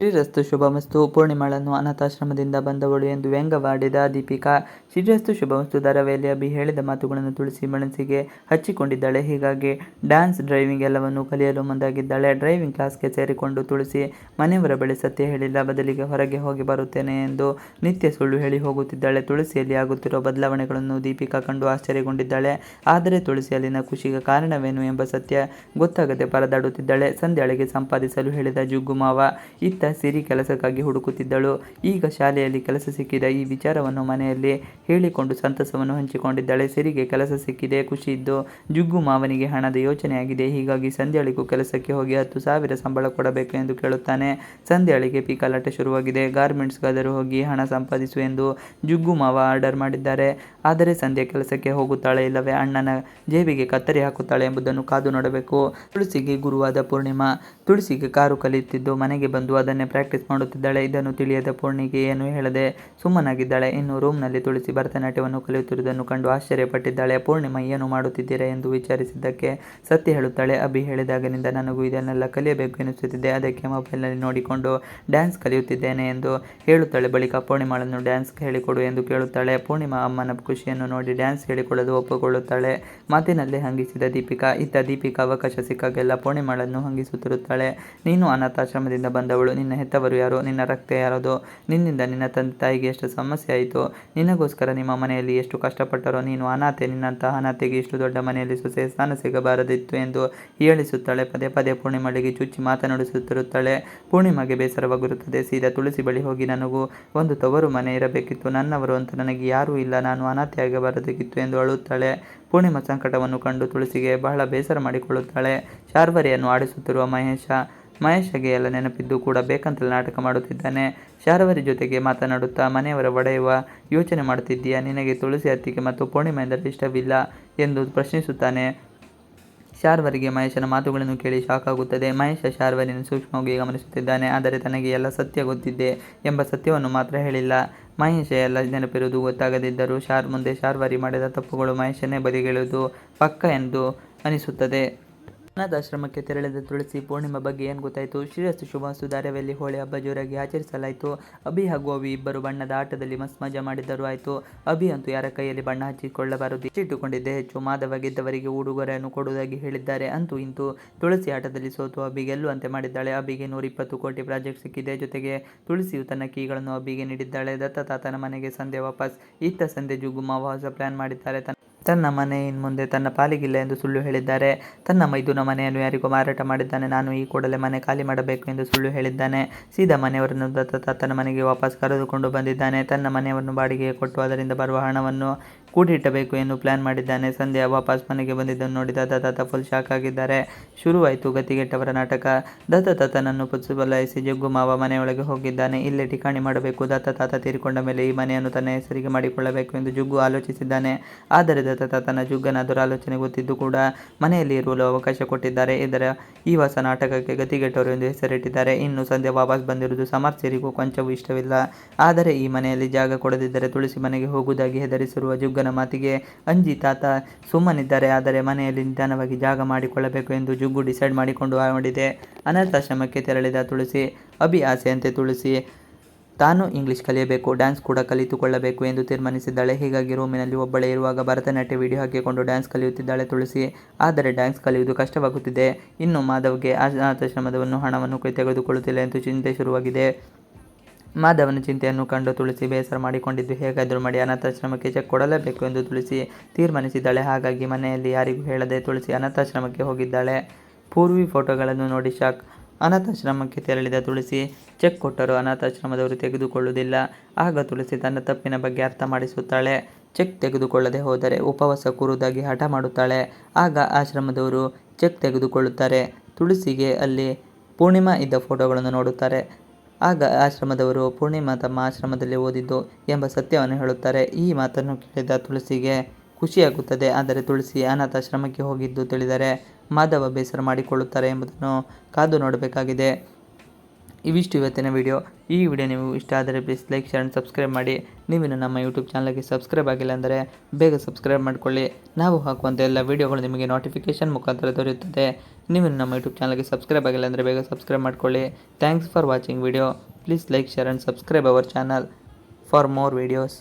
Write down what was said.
ಶ್ರೀರಸ್ತು ಶುಭಮಸ್ತು. ಪೂರ್ಣಿಮಾಳನ್ನು ಅನಾಥಾಶ್ರಮದಿಂದ ಬಂದವಳು ಎಂದು ವ್ಯಂಗ್ಯವಾಡಿದ ದೀಪಿಕಾ. ಶ್ರೀರಸ್ತು ಶುಭಮಸ್ತು ಧಾರಾವಾಹಿಯಲ್ಲಿ ಅಭಿ ಹೇಳಿದ ಮಾತುಗಳನ್ನು ತುಳಸಿ ಮನಸ್ಸಿಗೆ ಹಚ್ಚಿಕೊಂಡಿದ್ದಾಳೆ. ಹೀಗಾಗಿ ಡ್ಯಾನ್ಸ್, ಡ್ರೈವಿಂಗ್ ಎಲ್ಲವನ್ನೂ ಕಲಿಯಲು ಮುಂದಾಗಿದ್ದಾಳೆ. ಡ್ರೈವಿಂಗ್ ಕ್ಲಾಸ್ಗೆ ಸೇರಿಕೊಂಡು ತುಳಸಿ ಮನೆಯವರ ಬಳಿ ಸತ್ಯ ಹೇಳಿಲ್ಲ, ಬದಲಿಗೆ ಹೊರಗೆ ಹೋಗಿ ಬರುತ್ತೇನೆ ಎಂದು ನಿತ್ಯ ಸುಳ್ಳು ಹೇಳಿ ಹೋಗುತ್ತಿದ್ದಾಳೆ. ತುಳಸಿಯಲ್ಲಿ ಆಗುತ್ತಿರುವ ಬದಲಾವಣೆಗಳನ್ನು ದೀಪಿಕಾ ಕಂಡು ಆಶ್ಚರ್ಯಗೊಂಡಿದ್ದಾಳೆ. ಆದರೆ ತುಳಸಿಯಲ್ಲಿನ ಖುಷಿಗೆ ಕಾರಣವೇನು ಎಂಬ ಸತ್ಯ ಗೊತ್ತಾಗದೆ ಪರದಾಡುತ್ತಿದ್ದಾಳೆ. ಸಂಧ್ಯಾಳಿಗೆ ಸಂಪಾದಿಸಲು ಹೇಳಿದ ಜಗ್ಗು ಮಾವ. ಇತ್ತ ಸಿರಿ ಕೆಲಸಕ್ಕಾಗಿ ಹುಡುಕುತ್ತಿದ್ದಳು. ಈಗ ಶಾಲೆಯಲ್ಲಿ ಕೆಲಸ ಸಿಕ್ಕಿದ ಈ ವಿಚಾರವನ್ನು ಮನೆಯಲ್ಲಿ ಹೇಳಿಕೊಂಡು ಸಂತಸವನ್ನು ಹಂಚಿಕೊಂಡಿದ್ದಾಳೆ. ಸಿರಿಗೆ ಕೆಲಸ ಸಿಕ್ಕಿದೆ, ಖುಷಿಯಿದ್ದು ಜಗ್ಗು ಮಾವನಿಗೆ ಹಣದ ಯೋಚನೆಯಾಗಿದೆ. ಹೀಗಾಗಿ ಸಂಧ್ಯಾಳಿಗೂ ಕೆಲಸಕ್ಕೆ ಹೋಗಿ 10,000 ಸಂಬಳ ಕೊಡಬೇಕು ಎಂದು ಕೇಳುತ್ತಾನೆ. ಸಂಧ್ಯಾಳಿಗೆ ಪೀಕಲಾಟ ಶುರುವಾಗಿದೆ. ಗಾರ್ಮೆಂಟ್ಸ್ಗಾದರೂ ಹೋಗಿ ಹಣ ಸಂಪಾದಿಸು ಎಂದು ಜಗ್ಗು ಮಾವ ಆರ್ಡರ್ ಮಾಡಿದ್ದಾರೆ. ಆದರೆ ಸಂಧ್ಯಾ ಕೆಲಸಕ್ಕೆ ಹೋಗುತ್ತಾಳೆ, ಇಲ್ಲವೇ ಅಣ್ಣನ ಜೇಬಿಗೆ ಕತ್ತರಿ ಹಾಕುತ್ತಾಳೆ ಎಂಬುದನ್ನು ಕಾದು ನೋಡಬೇಕು. ತುಳಸಿಗೆ ಗುರುವಾದ ಪೂರ್ಣಿಮಾ. ತುಳಸಿಗೆ ಕಾರು ಕಲಿಯುತ್ತಿದ್ದು ಮನೆಗೆ ಬಂದು ಅದನ್ನೇ ಪ್ರಾಕ್ಟೀಸ್ ಮಾಡುತ್ತಿದ್ದಾಳೆ. ಇದನ್ನು ತಿಳಿಯದ ಪೂರ್ಣಿಗೆ ಏನು ಹೇಳದೆ ಸುಮ್ಮನಾಗಿದ್ದಾಳೆ. ಇನ್ನು ರೂಮ್ನಲ್ಲಿ ತುಳಸಿ ಭರತನಾಟ್ಯವನ್ನು ಕಲಿಯುತ್ತಿರುವುದನ್ನು ಕಂಡು ಆಶ್ಚರ್ಯಪಟ್ಟಿದ್ದಾಳೆ. ಪೂರ್ಣಿಮಾ ಏನು ಮಾಡುತ್ತಿದ್ದೀರಾ ಎಂದು ವಿಚಾರಿಸಿದ್ದಕ್ಕೆ ಸತ್ಯ ಹೇಳುತ್ತಾಳೆ. ಅಭಿ ಹೇಳಿದಾಗನಿಂದ ನನಗೂ ಇದನ್ನೆಲ್ಲ ಕಲಿಯಬೇಕು ಎನಿಸುತ್ತಿದೆ, ಅದಕ್ಕೆ ಮೊಬೈಲ್ನಲ್ಲಿ ನೋಡಿಕೊಂಡು ಡ್ಯಾನ್ಸ್ ಕಲಿಯುತ್ತಿದ್ದೇನೆ ಎಂದು ಹೇಳುತ್ತಾಳೆ. ಬಳಿಕ ಪೂರ್ಣಿಮಾಳನ್ನು ಡ್ಯಾನ್ಸ್ ಹೇಳಿಕೊಡು ಎಂದು ಕೇಳುತ್ತಾಳೆ. ಪೂರ್ಣಿಮಾ ಅಮ್ಮನ ಖುಷಿಯನ್ನು ನೋಡಿ ಡ್ಯಾನ್ಸ್ ಹೇಳಿಕೊಳ್ಳಲು ಒಪ್ಪಿಕೊಳ್ಳುತ್ತಾಳೆ. ಮಾತಿನಲ್ಲೇ ಹಂಗಿಸಿದ ದೀಪಿಕಾ. ಇತ್ತ ದೀಪಿಕಾ ಅವಕಾಶ ಸಿಕ್ಕಾಗೆಲ್ಲ ಪೂರ್ಣಿಮಾಳನ್ನು ಹಂಗಿಸುತ್ತಿರುತ್ತಾಳೆ. ನೀನು ಅನಾಥಾಶ್ರಮದಿಂದ ಬಂದವಳು, ನಿನ್ನ ಹೆತ್ತವರು ಯಾರು, ನಿನ್ನ ರಕ್ತ ಯಾರದು, ನಿನ್ನಿಂದ ನಿನ್ನ ತಂದೆ ತಾಯಿಗೆ ಎಷ್ಟು ಸಮಸ್ಯೆ ಆಯಿತು, ನಿನಗೋಸ್ಕರ ನಿಮ್ಮ ಮನೆಯಲ್ಲಿ ಎಷ್ಟು ಕಷ್ಟಪಟ್ಟರೋ, ನೀನು ಅನಾಥೆ, ನಿನ್ನಂತಹ ಅನಾಥೆಗೆ ಇಷ್ಟು ದೊಡ್ಡ ಮನೆಯಲ್ಲಿ ಸೊಸೆ ಸ್ಥಾನ ಸಿಗಬಾರದಿತ್ತು ಎಂದು ಹೀಯಾಳಿಸುತ್ತಾಳೆ. ಪದೇ ಪದೇ ಪೂರ್ಣಿಮಾಳಿಗೆ ಚುಚ್ಚಿ ಮಾತನಾಡಿಸುತ್ತಿರುತ್ತಾಳೆ. ಪೂರ್ಣಿಮಾಗೆ ಬೇಸರವಾಗಿರುತ್ತದೆ. ಸೀದಾ ತುಳಸಿ ಬಳಿ ಹೋಗಿ ನನಗೂ ಒಂದು ತವರು ಮನೆ ಇರಬೇಕಿತ್ತು, ನನ್ನವರು ಅಂತ ನನಗೆ ಯಾರೂ ಇಲ್ಲ, ನಾನು ಅನಾಥೆಯಾಗಬಾರದಾಗಿತ್ತು ಎಂದು ಅಳುತ್ತಾಳೆ. ಪೂರ್ಣಿಮಾ ಸಂಕಟವನ್ನು ಕಂಡು ತುಳಸಿಗೆ ಬಹಳ ಬೇಸರ ಮಾಡಿಕೊಳ್ಳುತ್ತಾಳೆ. ಶಾರ್ವರಿಯನ್ನು ಆಡಿಸುತ್ತಿರುವ ಮಹೇಶಗೆ ಎಲ್ಲ ನೆನಪಿದ್ದು ಕೂಡ ಬೇಕಂತಲೇ ನಾಟಕ ಮಾಡುತ್ತಿದ್ದಾನೆ. ಶಾರ್ವರಿ ಜೊತೆಗೆ ಮಾತನಾಡುತ್ತಾ ಮನೆಯವರ ಒಡೆಯುವ ಯೋಚನೆ ಮಾಡುತ್ತಿದ್ದೀಯಾ, ನಿನಗೆ ತುಳಸಿ ಅತ್ತಿಗೆ ಮತ್ತು ಪೂರ್ಣಿಮಾ ಎಂದರೆ ಇಷ್ಟವಿಲ್ಲ ಎಂದು ಪ್ರಶ್ನಿಸುತ್ತಾನೆ. ಶಾರ್ವರಿಗೆ ಮಹೇಶನ ಮಾತುಗಳನ್ನು ಕೇಳಿ ಶಾಕ್ ಆಗುತ್ತದೆ. ಮಹೇಶ ಶಾರ್ವರಿಯನ್ನು ಸೂಕ್ಷ್ಮವಾಗಿ ಗಮನಿಸುತ್ತಿದ್ದಾನೆ. ಆದರೆ ತನಗೆ ಎಲ್ಲ ಸತ್ಯ ಗೊತ್ತಿದೆ ಎಂಬ ಸತ್ಯವನ್ನು ಮಾತ್ರ ಹೇಳಿಲ್ಲ. ಮಹೇಶ ಎಲ್ಲ ನೆನಪಿರುವುದು ಗೊತ್ತಾಗದಿದ್ದರೂ ಮುಂದೆ ಶಾರ್ವರಿ ಮಾಡಿದ ತಪ್ಪುಗಳು ಮಹೇಶನೇ ಬದಿಗಿಳುವುದು ಪಕ್ಕ ಎಂದು ಅನಿಸುತ್ತದೆ. ಅನಾಥಾಶ್ರಮಕ್ಕೆ ತೆರಳಿದ ತುಳಸಿ ಪೂರ್ಣಿಮಾ ಬಗ್ಗೆ ಏನು ಗೊತ್ತಾಯಿತು? ಶ್ರೀರಸ್ತು ಶುಭಮಸ್ತು ಧಾರಾವಾಹಿಯಲ್ಲಿ ಹೋಳಿ ಹಬ್ಬ ಜೋರಾಗಿ ಆಚರಿಸಲಾಯಿತು. ಅಭಿ ಹಾಗೂ ಅವಿ ಇಬ್ಬರು ಬಣ್ಣದ ಆಟದಲ್ಲಿ ಮಸ್ತ್ ಮಜಾ ಮಾಡಿದ್ದರೂ ಆಯಿತು. ಅಭಿ ಅಂತೂ ಯಾರ ಕೈಯಲ್ಲಿ ಬಣ್ಣ ಹಚ್ಚಿಕೊಳ್ಳಬಾರದು ಇಟ್ಟುಕೊಂಡಿದ್ದೇ ಹೆಚ್ಚು. ಮಾಧವ ಗೆದ್ದವರಿಗೆ ಉಡುಗೊರೆಯನ್ನು ಕೊಡುವುದಾಗಿ ಹೇಳಿದ್ದಾರೆ. ಅಂತೂ ಇಂತೂ ತುಳಸಿ ಆಟದಲ್ಲಿ ಸೋತು ಅಭಿ ಗೆಲ್ಲುವಂತೆ ಮಾಡಿದ್ದಾಳೆ. ಅಭಿಗೆ 120 ಕೋಟಿ ಪ್ರಾಜೆಕ್ಟ್ ಸಿಕ್ಕಿದೆ. ಜೊತೆಗೆ ತುಳಸಿಯು ತನ್ನ ಕೀಗಳನ್ನು ಅಭಿಗೆ ನೀಡಿದ್ದಾಳೆ. ದತ್ತ ತಾತನ ಮನೆಗೆ ಸಂಧ್ಯಾ ವಾಪಸ್. ಇತ್ತ ಸಂಧ್ಯಾ ಜಗ್ಗು ಮಾವ ಹೊಸ ಪ್ಲಾನ್ ಮಾಡಿದ್ದಾರೆ. ತನ್ನ ಮನೆ ಇನ್ಮುಂದೆ ತನ್ನ ಪಾಲಿಗಿಲ್ಲ ಎಂದು ಸುಳ್ಳು ಹೇಳಿದ್ದಾರೆ. ತನ್ನ ಮೈದುನ ಮನೆಯನ್ನು ಯಾರಿಗೋ ಮಾರಾಟ ಮಾಡಿದ್ದಾನೆ. ನಾನು ಈ ಕೂಡಲೇ ಮನೆ ಖಾಲಿ ಮಾಡಬೇಕು ಎಂದು ಸುಳ್ಳು ಹೇಳಿದ್ದಾನೆ. ಸೀದಾ ಮನೆಯವರನ್ನು ದತ್ತ ತಾತನ ಮನೆಗೆ ವಾಪಸ್ ಕರೆದುಕೊಂಡು ಬಂದಿದ್ದಾನೆ. ತನ್ನ ಮನೆಯನ್ನು ಬಾಡಿಗೆಗೆ ಕೊಟ್ಟು ಅದರಿಂದ ಬರುವ ಹಣವನ್ನು ಕೂಡಿಟ್ಟಬೇಕು ಎಂದು ಪ್ಲಾನ್ ಮಾಡಿದ್ದಾನೆ. ಸಂಧ್ಯಾ ವಾಪಸ್ ಮನೆಗೆ ಬಂದಿದ್ದನ್ನು ನೋಡಿದ ದತ್ತ ಫುಲ್ ಶಾಕ್ ಆಗಿದ್ದಾರೆ. ಶುರುವಾಯಿತು ಗತಿಗೆಟ್ಟವರ ನಾಟಕ. ದತ್ತ ತಾತನನ್ನು ಪುಚ್ಚಿಬಲಾಯಿಸಿ ಜಗ್ಗು ಮಾವ ಮನೆಯೊಳಗೆ ಹೋಗಿದ್ದಾನೆ. ಇಲ್ಲೇ ಠಿಕಾಣಿ ಮಾಡಬೇಕು. ದತ್ತ ತಾತ ತೀರಿಕೊಂಡ ಮೇಲೆ ಈ ಮನೆಯನ್ನು ತನ್ನ ಹೆಸರಿಗೆ ಮಾಡಿಕೊಳ್ಳಬೇಕು ಎಂದು ಜಗ್ಗು ಆಲೋಚಿಸಿದ್ದಾನೆ. ಆದರೆ ದತ್ತ ತಾತನ ಜಗ್ಗನ ದುರಾಲೋಚನೆ ಗೊತ್ತಿದ್ದು ಕೂಡ ಮನೆಯಲ್ಲಿ ಇರಲು ಅವಕಾಶ ಕೊಟ್ಟಿದ್ದಾರೆ. ಈ ಹೊಸ ನಾಟಕಕ್ಕೆ ಗತಿಗೆಟ್ಟವರು ಎಂದು ಹೆಸರಿಟ್ಟಿದ್ದಾರೆ. ಇನ್ನು ಸಂಧ್ಯಾ ವಾಪಸ್ ಬಂದಿರುವುದು ಸಮರ್ಥರಿಗೂ ಕೊಂಚವೂ ಇಷ್ಟವಿಲ್ಲ. ಆದರೆ ಈ ಮನೆಯಲ್ಲಿ ಜಾಗ ಕೊಡದಿದ್ದರೆ ತುಳಸಿ ಮನೆಗೆ ಹೋಗುವುದಾಗಿ ಹೆದರಿಸಿರುವ ಜಗ್ಗನ ಮಾತಿಗೆ ಅಂಜಿ ತಾತ ಸುಮ್ಮನಿದ್ದಾರೆ. ಆದರೆ ಮನೆಯಲ್ಲಿ ನಿಧಾನವಾಗಿ ಜಾಗ ಮಾಡಿಕೊಳ್ಳಬೇಕು ಎಂದು ಜಗ್ಗು ಡಿಸೈಡ್ ಮಾಡಿದೆ. ಅನಾಥಾಶ್ರಮಕ್ಕೆ ತೆರಳಿದ ತುಳಸಿ. ಅಭಿ ಆಸೆಯಂತೆ ತುಳಸಿ ತಾನು ಇಂಗ್ಲಿಷ್ ಕಲಿಯಬೇಕು, ಡ್ಯಾನ್ಸ್ ಕೂಡ ಕಲಿತುಕೊಳ್ಳಬೇಕು ಎಂದು ತೀರ್ಮಾನಿಸಿದ್ದಾಳೆ. ಹೀಗಾಗಿ ರೂಮಿನಲ್ಲಿ ಒಬ್ಬಳೇ ಇರುವಾಗ ಭರತನಾಟ್ಯ ವಿಡಿಯೋ ಹಾಕಿಕೊಂಡು ಡ್ಯಾನ್ಸ್ ಕಲಿಯುತ್ತಿದ್ದಾಳೆ ತುಳಸಿ. ಆದರೆ ಡ್ಯಾನ್ಸ್ ಕಲಿಯುವುದು ಕಷ್ಟವಾಗುತ್ತಿದೆ. ಇನ್ನು ಮಾಧವ್ಗೆ ಅನಾಥಾಶ್ರಮದವನ್ನು ಹಣವನ್ನು ತೆಗೆದುಕೊಳ್ಳುತ್ತಿಲ್ಲ ಎಂದು ಚಿಂತೆ ಶುರುವಾಗಿದೆ. ಮಾಧವನ ಚಿಂತೆಯನ್ನು ಕಂಡು ತುಳಸಿ ಬೇಸರ ಮಾಡಿಕೊಂಡಿದ್ದು ಹೇಗಾದರೂ ಮಾಡಿ ಅನಾಥಾಶ್ರಮಕ್ಕೆ ಚೆಕ್ ಕೊಡಲೇಬೇಕು ಎಂದು ತುಳಸಿ ತೀರ್ಮಾನಿಸಿದ್ದಾಳೆ. ಹಾಗಾಗಿ ಮನೆಯಲ್ಲಿ ಯಾರಿಗೂ ಹೇಳದೆ ತುಳಸಿ ಅನಾಥಾಶ್ರಮಕ್ಕೆ ಹೋಗಿದ್ದಾಳೆ. ಪೂರ್ವಿ ಫೋಟೋಗಳನ್ನು ನೋಡಿ ಶಾಕ್. ಅನಾಥಾಶ್ರಮಕ್ಕೆ ತೆರಳಿದ ತುಳಸಿ ಚೆಕ್ ಕೊಟ್ಟರೂ ಅನಾಥಾಶ್ರಮದವರು ತೆಗೆದುಕೊಳ್ಳುವುದಿಲ್ಲ. ಆಗ ತುಳಸಿ ತನ್ನ ತಪ್ಪಿನ ಬಗ್ಗೆ ಅರ್ಥ ಮಾಡಿಸುತ್ತಾಳೆ. ಚೆಕ್ ತೆಗೆದುಕೊಳ್ಳದೆ ಹೋದರೆ ಉಪವಾಸ ಕೂರುವುದಾಗಿ ಹಠ ಮಾಡುತ್ತಾಳೆ. ಆಗ ಆಶ್ರಮದವರು ಚೆಕ್ ತೆಗೆದುಕೊಳ್ಳುತ್ತಾರೆ. ತುಳಸಿಗೆ ಅಲ್ಲಿ ಪೂರ್ಣಿಮಾ ಇದ್ದ ಫೋಟೋಗಳನ್ನು ನೋಡುತ್ತಾರೆ. ಆಗ ಆಶ್ರಮದವರು ಪೂರ್ಣಿಮಾ ತಮ್ಮ ಆಶ್ರಮದಲ್ಲಿ ಓದಿದ್ದು ಎಂಬ ಸತ್ಯವನ್ನು ಹೇಳುತ್ತಾರೆ. ಈ ಮಾತನ್ನು ಕೇಳಿದ ತುಳಸಿಗೆ ಖುಷಿಯಾಗುತ್ತದೆ. ಆದರೆ ತುಳಸಿ ಅನಾಥಾಶ್ರಮಕ್ಕೆ ಹೋಗಿದ್ದು ತಿಳಿದರೆ ಮಾಧವ ಬೇಸರ ಮಾಡಿಕೊಳ್ಳುತ್ತಾರೆ ಎಂಬುದನ್ನು ಕಾದು ನೋಡಬೇಕಾಗಿದೆ. ಇವಿಷ್ಟು ಇವತ್ತಿನ ವಿಡಿಯೋ. ಈ ವಿಡಿಯೋ ನೀವು ಇಷ್ಟ ಆದರೆ please like, share and subscribe ಮಾಡಿ. ನೀವಿನ್ನು ನಮ್ಮ ಯೂಟ್ಯೂಬ್ ಚಾನಲ್ಗೆ ಸಬ್ಸ್ಕ್ರೈಬ್ ಆಗಿಲ್ಲ ಅಂದರೆ ಬೇಗ ಸಬ್ಸ್ಕ್ರೈಬ್ ಮಾಡಿಕೊಳ್ಳಿ. ನಾವು ಹಾಕುವಂಥ ಎಲ್ಲ ವೀಡಿಯೋಗಳು ನಿಮಗೆ ನೋಟಿಫಿಕೇಷನ್ ಮುಖಾಂತರ ದೊರೆಯುತ್ತದೆ. ನೀವಿನ್ನು ನಮ್ಮ ಯೂಟ್ಯೂಬ್ ಚಾನಲ್ಗೆ ಸಬ್ಸ್ಕ್ರೈಬ್ ಆಗಿಲ್ಲ ಅಂದರೆ ಬೇಗ ಸಬ್ಸ್ಕ್ರೈಬ್ ಮಾಡಿಕೊಳ್ಳಿ. Thanks for watching video. Please like, share and subscribe our channel for more videos.